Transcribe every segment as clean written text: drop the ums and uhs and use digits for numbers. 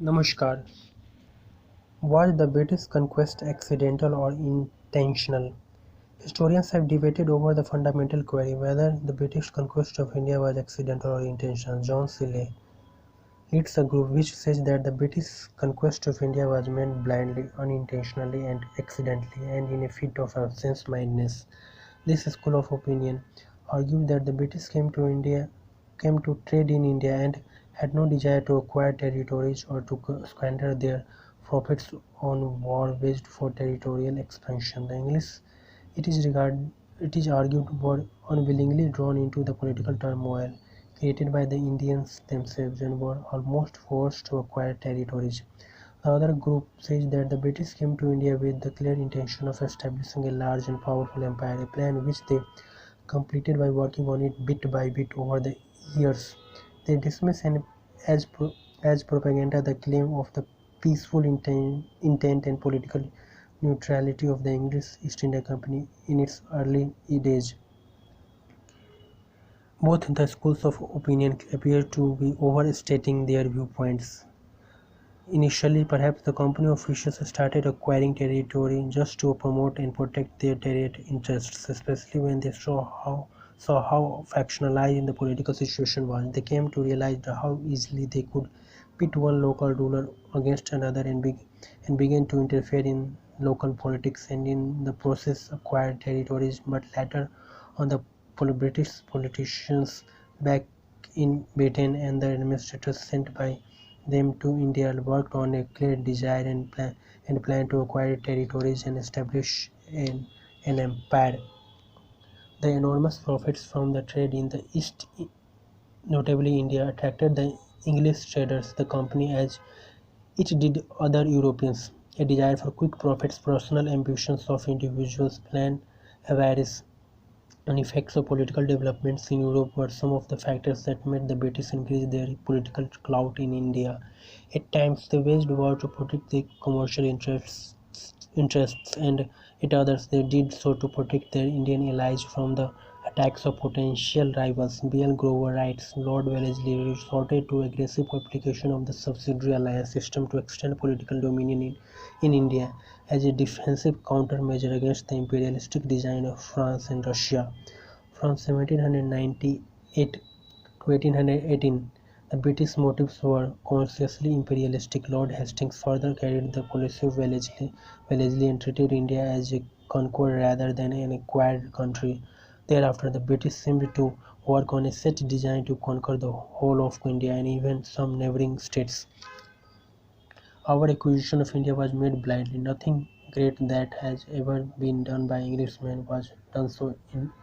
Namaskar. Was the British conquest accidental or intentional? Historians have debated over the fundamental query whether the British conquest of India was accidental or intentional. John Seeley leads a group which says that the British conquest of India was made blindly, unintentionally, and accidentally, and in a fit of absence-mindedness. This school of opinion argued that the British came to trade in India and had no desire to acquire territories or to squander their profits on war waged for territorial expansion. The English, it is argued, were unwillingly drawn into the political turmoil created by the Indians themselves and were almost forced to acquire territories. The other group says that the British came to India with the clear intention of establishing a large and powerful empire, a plan which they completed by working on it bit by bit over the years. They dismiss as, as propaganda the claim of the peaceful intent and political neutrality of the English East India Company in its early days. Both the schools of opinion appear to be overstating their viewpoints. Initially, perhaps the company officials started acquiring territory just to promote and protect their territorial interests, especially when they saw how factionalized the political situation was. They came to realize how easily they could pit one local ruler against another and began to interfere in local politics and in the process acquired territories. But later on, the British politicians back in Britain and the administrators sent by them to India worked on a clear desire and plan to acquire territories and establish an empire. The enormous profits from the trade in the East, notably India, attracted the English traders, the company, as it did other Europeans. A desire for quick profits, personal ambitions of individuals, planned avarice, and effects of political developments in Europe were some of the factors that made the British increase their political clout in India. At times they waged war to protect their commercial interests, and at others they did so to protect their Indian allies from the attacks of potential rivals. B.L. Grover writes, Lord Wellesley resorted to aggressive application of the subsidiary alliance system to extend political dominion in India as a defensive countermeasure against the imperialistic design of France and Russia. From 1798 to 1818, the British motives were consciously imperialistic. Lord Hastings further carried the policy of Wellesley and treated India as a conqueror rather than an acquired country. Thereafter, the British seemed to work on a set design to conquer the whole of India and even some neighbouring states. Our acquisition of India was made blindly. Nothing great that has ever been done by Englishmen was done so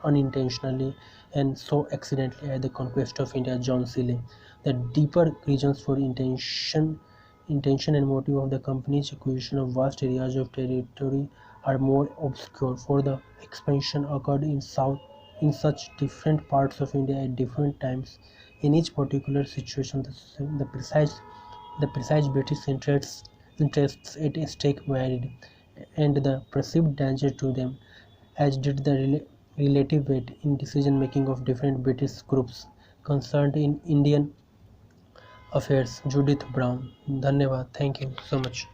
unintentionally and so accidentally as the conquest of India. John Seeley. The deeper reasons for intention and motive of the company's acquisition of vast areas of territory are more obscure, for the expansion occurred in such different parts of India at different times. In each particular situation, the precise British interests at stake varied, and the perceived danger to them, as did the relative weight in decision-making of different British groups concerned in Indian affairs. Judith Brown. धन्यवाद. Thank you so much.